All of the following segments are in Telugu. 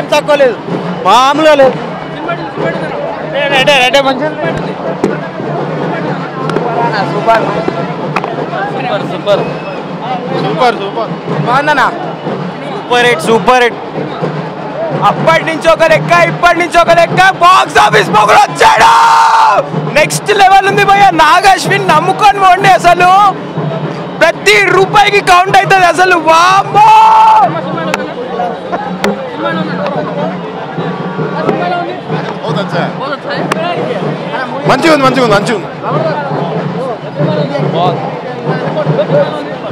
ఏం తక్కువ లేదు, మామూలుగా లేదు. Super super super super super బాగుందన్నా. Super hit super hit. అప్పటి నుంచి ఒక లెక్క, ఇప్పటి నుంచి ఒక లెక్క. బాక్స్ ఆఫీస్ మొగుడు వచ్చాడు, నెక్స్ట్ లెవెల్ ఉంది భయ్య. నాగశ్విన్ నమ్ముకొని పోండి, అసలు ప్రతి రూపాయికి కౌంట్ అవుతుంది అసలు. వామ్మో మంచిగా ఉంది మంచిగా ఉంది మంచిగా ఉంది.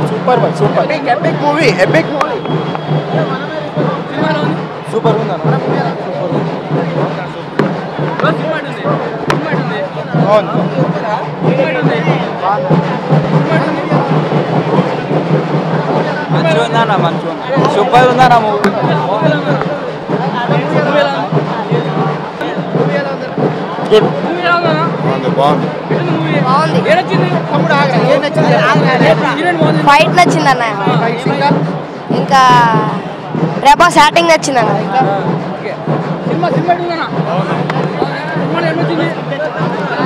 Super boy super. Epic movie, epic movie. Super ఉంది అన్న. మంచిగా ఉందన్న, మంచిగా ఉంది. సూపర్ ఉందన్న మూవీ. గుడ్ బాగుంది. ఫైట్ నచ్చిందన్న, ఇంకా ప్రభాస్ యాక్టింగ్ నచ్చిందన్న.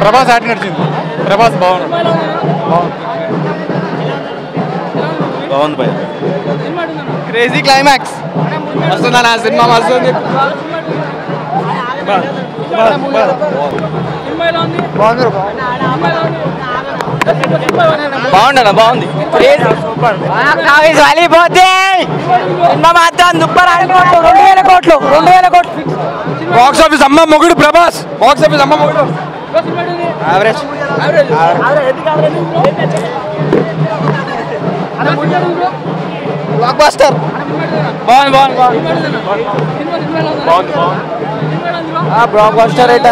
ప్రభాస్ యాక్టింగ్ నచ్చింది. ప్రభాస్ బాగుంది బాగుంది భయ. క్రేజీ క్లైమాక్స్ వస్తుందన్న, సినిమా వస్తుంది. బాగుండన్న, బాగుంది. వెళ్ళిపోతే సినిమా మాత్రం సూపర్. 2000 కోట్లు, 2000 కోట్లు. బాక్స్ ఆఫీస్ అమ్మ మొగుడు ప్రభాస్. బాక్స్ ఆఫీస్ అమ్మ మొగుడు. Average block buster. బాగుంది బాగుంది బాగుంది. బ్లాక్ బస్టర్ అయితే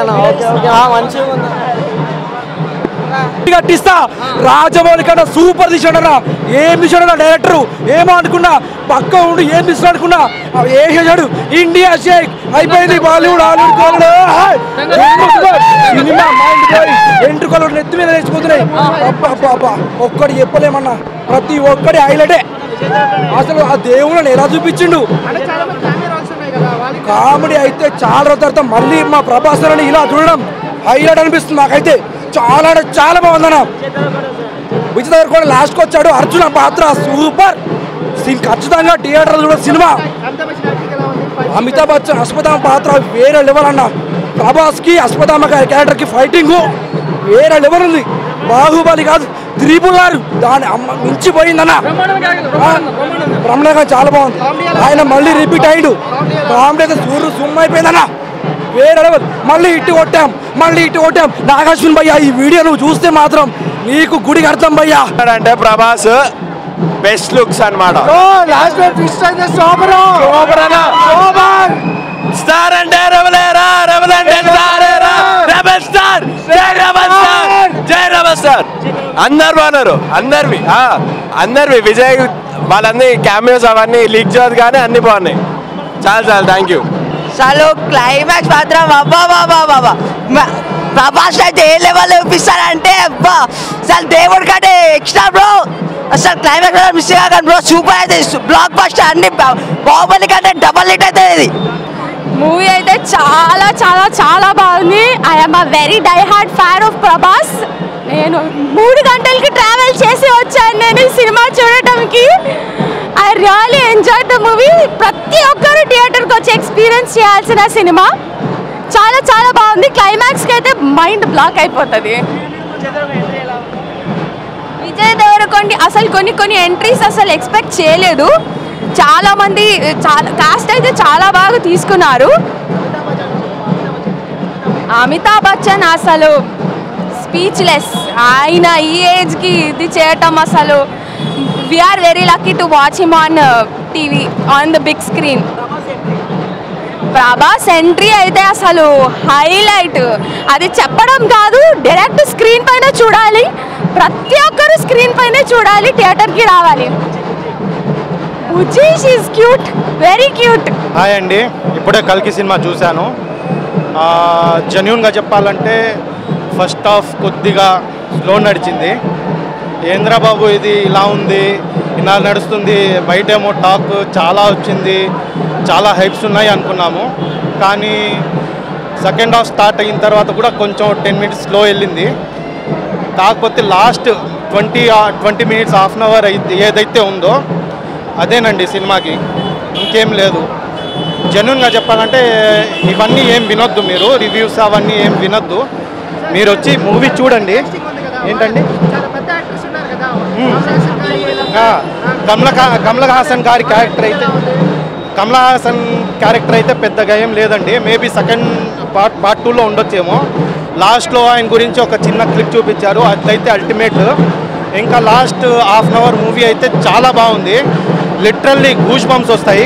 మంచిగా ఉంది. గట్టిస్తా. రాజమౌళి కన్నా సూపర్ తీసాడన్నా. ఏం తీసాడన్నా డైరెక్టర్, ఏమో అనుకున్నా పక్క ఉండి ఏం తీసాడు అనుకున్నా. ఏ చేశాడు, ఇండియా షేక్ అయిపోయింది. Bollywood Hollywood cinema mind blowing. ఎంట్రుకలు నెత్తి మీద వేసిపోతున్నాయి. అబ్బా ఒక్కటి చెప్పలేమన్నా, ప్రతి ఒక్కటి హైలైటే. అసలు ఆ దేవుళ్ళని ఎలా చూపించిండు. కామెడీ అయితే చాలా రోజుల తర్వాత మళ్ళీ మా ప్రభాస్ అని ఇలా చూడడం హైలైట్ అనిపిస్తుంది నాకైతే. చాలా చాలా బాగుందన్న. విజయ్ దేవరకొండ లాస్ట్కి వచ్చాడు, అర్జున పాత్ర సూపర్. ఖచ్చితంగా థియేటర్ చూడ సినిమా. అమితాబ్ బచ్చన్ అశ్వత్థామ పాత్ర వేరే లెవెల్ అన్న. ప్రభాస్కి అశ్వత్థామ క్యారెక్టర్కి ఫైటింగ్ వేరే లెవెల్ ఉంది. బాహుబలి కాదు, త్రిపుల్ దాని మించిపోయిందన్న. బ్రహ్మణంగా చాలా బాగుంది. ఆయన మళ్ళీ రిపీట్ అయ్యాడు. కామెడీ అయితే సుమ్ అయిపోయిందన్న, వేరే లెవెల్. మళ్ళీ ఇటు కొట్టాం. నాగార్జున భయ్యా, ఈ వీడియో నువ్వు చూస్తే మాత్రం నీకు గుడికి అర్థం భయ్యా. అంటే ప్రభాస్ బెస్ట్ లుక్స్ అన్నమాట. స్టార్ అంటే రెబలేరా, రెబల్ అంటే స్టారేరా, రెబల్ స్టార్, జై రెబల్ స్టార్, జై రెబల్ స్టార్. అందరు బాగున్నారు, అందరివి విజయ్ వాళ్ళందరి క్యామియోస్ అవన్నీ లీక్ చేయదు కానీ అన్ని బాగున్నాయి. చాలా థ్యాంక్ యూ. అసలు క్లైమాక్స్ మాత్రం అబ్బా ప్రభాస్ అయితే ఏ లెవెల్ చూపిస్తారంటే అబ్బా అసలు దేవుడి కంటే ఎక్స్ట్రా బ్రో. అసలు క్లైమాక్స్ మిస్ కాకండి బ్రో, సూపర్ అయితే. బ్లాక్ బస్టర్ అన్ని బాహుబలి కంటే డబల్ హిట్ అయితే ఇది. మూవీ అయితే చాలా చాలా చాలా బాగుంది. I'm a very die hard fan of Prabhas. నేను 3 గంటలకి ట్రావెల్ చేసి వచ్చాను నేను ఈ సినిమా చూడటానికి. I really enjoy the movie. ప్రతి ఒక్కరు థియేటర్కి వచ్చి ఎక్స్పీరియన్స్ చేయాల్సిన సినిమా. చాలా చాలా బాగుంది. క్లైమాక్స్కి అయితే మైండ్ బ్లాక్ అయిపోతుంది. విజయ్ దేవరకొండ అసలు కొన్ని ఎంట్రీస్ అసలు ఎక్స్పెక్ట్ చేయలేదు. చాలా మంది కాస్ట్ అయితే చాలా బాగా తీసుకున్నారు. అమితాబ్ బచ్చన్ అసలు స్పీచ్లెస్. ఆయన ఈ ఏజ్కి ఇది చేయటం అసలు we're very lucky to watch him on TV on the big screen. Prabhas entry అయితే అసలు హైలైట్. అది చెప్పడం కాదు, డైరెక్ట్ స్క్రీన్ పైన చూడాలి. ప్రతి ఒక్కరు స్క్రీన్ పైన చూడాలి, థియేటర్కి రావాలి. ఉజీష్ is cute, very cute. Hi అండి, ఇప్పుడే కల్కి సినిమా చూశాను. జెన్యూన్గా చెప్పాలంటే ఫస్ట్ హాఫ్ కొద్దిగా స్లో నడిచింది. ఏంద్రా బాబు ఇది ఇలా ఉంది, ఇలా నడుస్తుంది, బయటేమో టాక్ చాలా వచ్చింది, చాలా హైప్స్ ఉన్నాయి అనుకున్నాము. కానీ సెకండ్ హాఫ్ స్టార్ట్ అయిన తర్వాత కూడా కొంచెం 10 minutes స్లో వెళ్ళింది. కాకపోతే last 20 minutes half an hour ఏదైతే ఉందో అదేనండి సినిమాకి, ఇంకేం లేదు. జెన్యూన్గా చెప్పాలంటే ఇవన్నీ ఏం వినొద్దు, మీరు రివ్యూస్ అవన్నీ ఏం వినొద్దు, మీరు వచ్చి మూవీ చూడండి. ఏంటండి కమల్ హాసన్ గారి క్యారెక్టర్ అయితే పెద్దగా ఏం లేదండి. మేబీ సెకండ్ పార్ట్ 2లో ఉండొచ్చేమో. లాస్ట్లో ఆయన గురించి ఒక చిన్న క్లిప్ చూపించారు, అదైతే అల్టిమేట్. ఇంకా last half an hour movie అయితే చాలా బాగుంది. లిటరల్లీ గూస్ బంప్స్ వస్తాయి.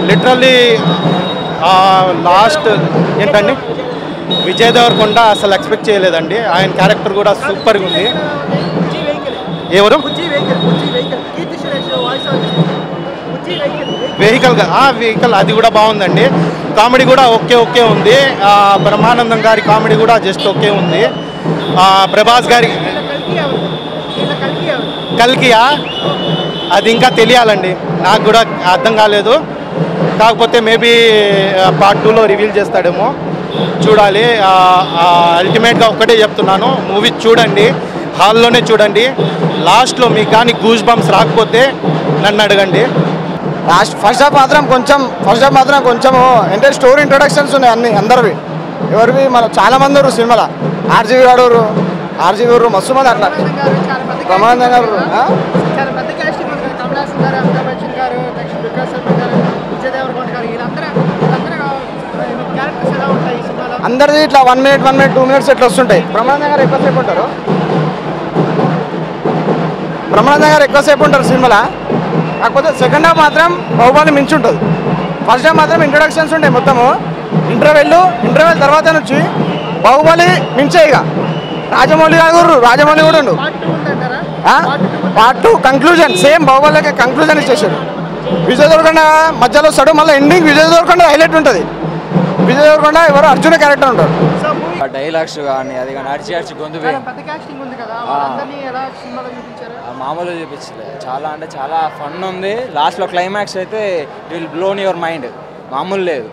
లిటరల్లీ లాస్ట్ ఏంటండి విజయ్ దేవరకొండ అసలు ఎక్స్పెక్ట్ చేయలేదండి. ఆయన క్యారెక్టర్ కూడా సూపర్గా ఉంది. ఎవరు వెహికల్ అది కూడా బాగుందండి. కామెడీ కూడా ఓకే ఉంది. బ్రహ్మానందం గారి కామెడీ కూడా జస్ట్ ఓకే ఉంది. ప్రభాస్ గారి కల్కియా అది ఇంకా తెలియాలండి, నాకు కూడా అర్థం కాలేదు. కాకపోతే మేబీ పార్ట్ 2లో రివీల్ చేస్తాడేమో, చూడాలి. అల్టిమేట్గా ఒక్కటే చెప్తున్నాను, మూవీ చూడండి, హాల్లోనే చూడండి. లాస్ట్లో మీకు కానీ గూస్ బంప్స్ రాకపోతే నన్ను అడగండి. ఫస్ట్ హాఫ్ మాత్రం కొంచెం అంటే స్టోరీ ఇంట్రొడక్షన్స్ ఉన్నాయి అన్ని అందరివి. ఎవరివి మన చాలా మంది ఉన్నారు సినిమాలో. ఆర్జీవి గారు మస్తు మంది అట్లా. బ్రహ్మానందం గారు అందరిది ఇట్లా 1 minute 2 minutes ఇట్లా వస్తుంటాయి. బ్రహ్మానందం గారు ఎక్కువసేపు ఉంటారు సినిమాలో. కాకపోతే సెకండ్ హాఫ్ మాత్రం బాహుబలి మించి ఉంటుంది. ఫస్ట్ హాఫ్ మాత్రం ఇంట్రొడక్షన్స్ ఉంటాయి మొత్తము. ఇంటర్వెల్ తర్వాత నుంచి బాహుబలి మించే. ఇక రాజమౌళి కూడా ఉండు. పార్ట్ 2 కంక్లూజన్ సేమ్ బాహుబలికి కంక్లూజన్ ఇచ్చేసాడు. విజయ్ దేవరకొండ మధ్యలో వస్తాడు, మళ్ళీ ఎండింగ్ విజయ్ దేవరకొండ హైలైట్ ఉంటుంది. విజయ్ దేవరకొండ ఎవరు అర్జున క్యారెక్టర్ ఉంటాడు. డైలాగ్స్ కానీ అది కానీ అడిచి గొంతు మామూలుగా చూపించలేదు. చాలా అంటే చాలా ఫన్ ఉంది. లాస్ట్లో క్లైమాక్స్ అయితే it will blown your mind, మామూలు లేదు.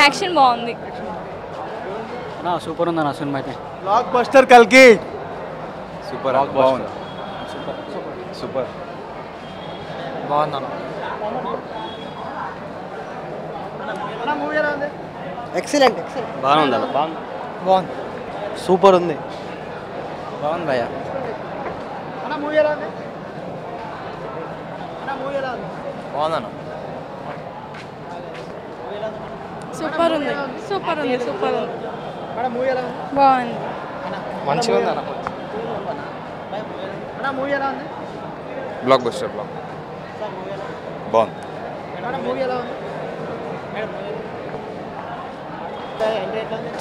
యాక్షన్ బాగుంది, సూపర్ ఉంది అన్న సినిమా అయితే. బ్లాక్ బస్టర్ కల్కి సూపర్ బాగుంది. సూపర్ బాగుందన్న. ఎక్సలెంట్ బాగుంది సూపర్ ఉంది. బాగుంది భయ్యా. బాగుందన్న. సూపర్ ఉంది బాగుంది. మంచిగా ఉంది అన్న. బ్లాక్ బస్టర్ బాగుంది.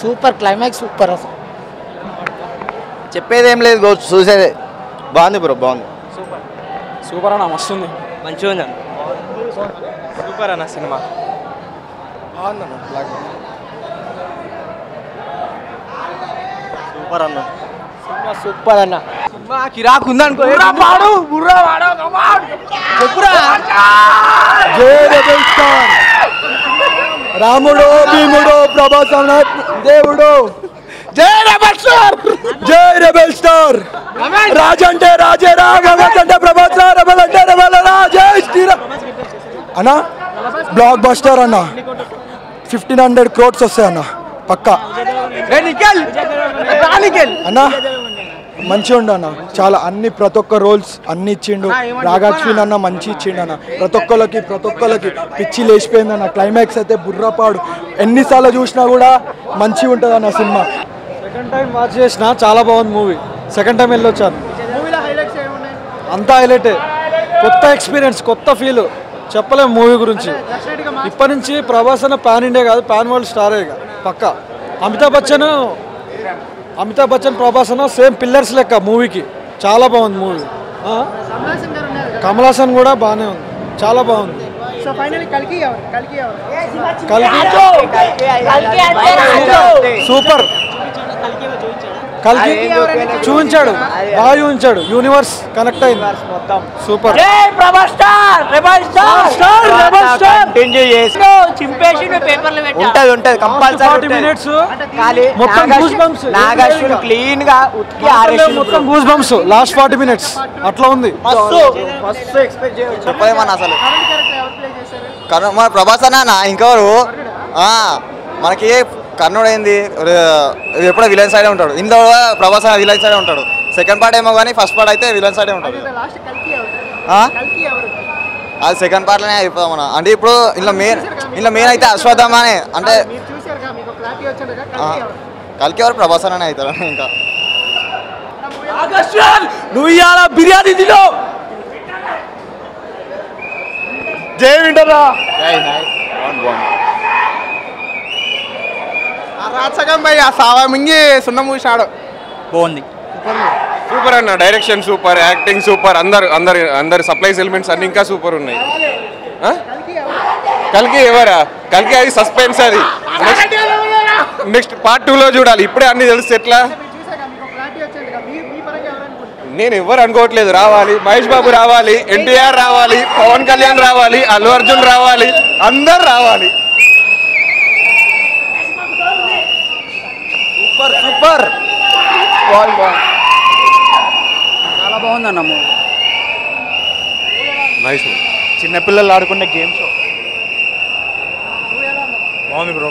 Super climax super. అసలు చెప్పేదేం లేదు, చూసేదే. బాగుంది బ్రో, బాగుంది. సూపర్ అన్న, మస్తుంది. మంచిగా ఉంది అన్న. సూపర్ అన్న సినిమా. బాగుందన్న. సూపర్ అన్న. కిరాకు ఉందనుకో. రాముడు భీముడు ప్రభాస్ దేవుడు. జై రెబెల్ స్టార్. రాజు అంటే రాజేరా, ప్రభాస్ అంటే ప్రభాస్ రా, రెబెల్ అంటే రెబెల్ రా. జై శ్రీరామ్ అన్న. బ్లాక్ బస్టర్ అన్న. 1500 crores వస్తాయి అన్న పక్కా అన్న. మంచిగా ఉండు అన్న, చాలా అన్ని ప్రతి ఒక్క రోల్స్ అన్ని ఇచ్చిండు. రాగాశ్విన్ అన్న మంచి ఇచ్చిండు అన్న. ప్రతి ఒక్కరికి పిచ్చి లేచిపోయింది అన్న. క్లైమాక్స్ అయితే బుర్రపాడు. ఎన్నిసార్లు చూసినా కూడా మంచిగా ఉంటుంది అన్న సినిమా. సెకండ్ టైం వాచ్ చేసిన చాలా బాగుంది మూవీ. సెకండ్ టైం వెళ్ళొచ్చాను. అంతా హైలైటే. కొత్త ఎక్స్పీరియన్స్, కొత్త ఫీల్. చెప్పలేము మూవీ గురించి. ఇప్పటి నుంచి ప్రభాస్ అన్న పాన్ ఇండియా కాదు, పాన్ వరల్డ్ స్టారే ఇక పక్కా. అమితాబ్ బచ్చన్ ప్రభాస్ అన్న సేమ్ పిల్లర్స్ లెక్క మూవీకి. చాలా బాగుంది మూవీ. కమల్ హాసన్ కూడా బాగానే ఉంది, చాలా బాగుంది. సూపర్. కలికి చూపించాడు, బాగా చూపించాడు. యూనివర్స్ కనెక్ట్ అయింది మొత్తం. సూపర్. ఉంటది ఉంటది కంపల్సరీ మినిట్స్ మొత్తం నాగార్జున క్లీన్ గా ఉతికి ఆరేసి మొత్తం గూస్ బంప్స్ లాస్ట్ 40 minutes అట్లా ఉంది. చెప్పలేమన్నా అసలు మన ప్రభాస్ అన్న ఇంకెవరు మనకి కర్ణుడు అయింది ఎప్పుడో విలన్ సైడే ఉంటాడు. ఇందులో ప్రభాస్ అన్న విలన్ సైడే ఉంటాడు. సెకండ్ పార్ట్ ఏమో కానీ ఫస్ట్ పార్ట్ అయితే విలన్ సైడే ఉంటాడు. అది సెకండ్ పార్ట్లోనే అయిపోతాం మనం. అంటే ఇప్పుడు ఇందులో మెయిన్ అయితే అశ్వత్థామనే. అంటే కల్కి ఎవరు ప్రభాస్ అనే అవుతారు. ఇంకా నువ్వు ఇవాళ బిర్యానీ తిను. జై వింటరా రాచకం భయ్ ఆ సావా మింగి సున్న మూసాడు. బాగుంది. సూపర్ అన్న. డైరెక్షన్ సూపర్, యాక్టింగ్ సూపర్, అందరు సప్లైస్ ఎలిమెంట్స్ అన్ని ఇంకా సూపర్ ఉన్నాయి. కల్కి ఎవరా? కల్కి అది సస్పెన్స్. అది నెక్స్ట్ పార్ట్ 2లో చూడాలి. ఇప్పుడే అన్ని తెలిస్తే ఎట్లా? నేను ఎవరు అనుకోవట్లేదు. రావాలి మహేష్ బాబు రావాలి, ఎన్టీఆర్ రావాలి, పవన్ కళ్యాణ్ రావాలి, అల్లు అర్జున్ రావాలి, అందరు రావాలి. సూపర్ సూపర్ చాలా బాగుందన్న మూవీ. నైస్. చిన్నపిల్లలు ఆడుకునే గేమ్ షో బాగుంది బ్రో.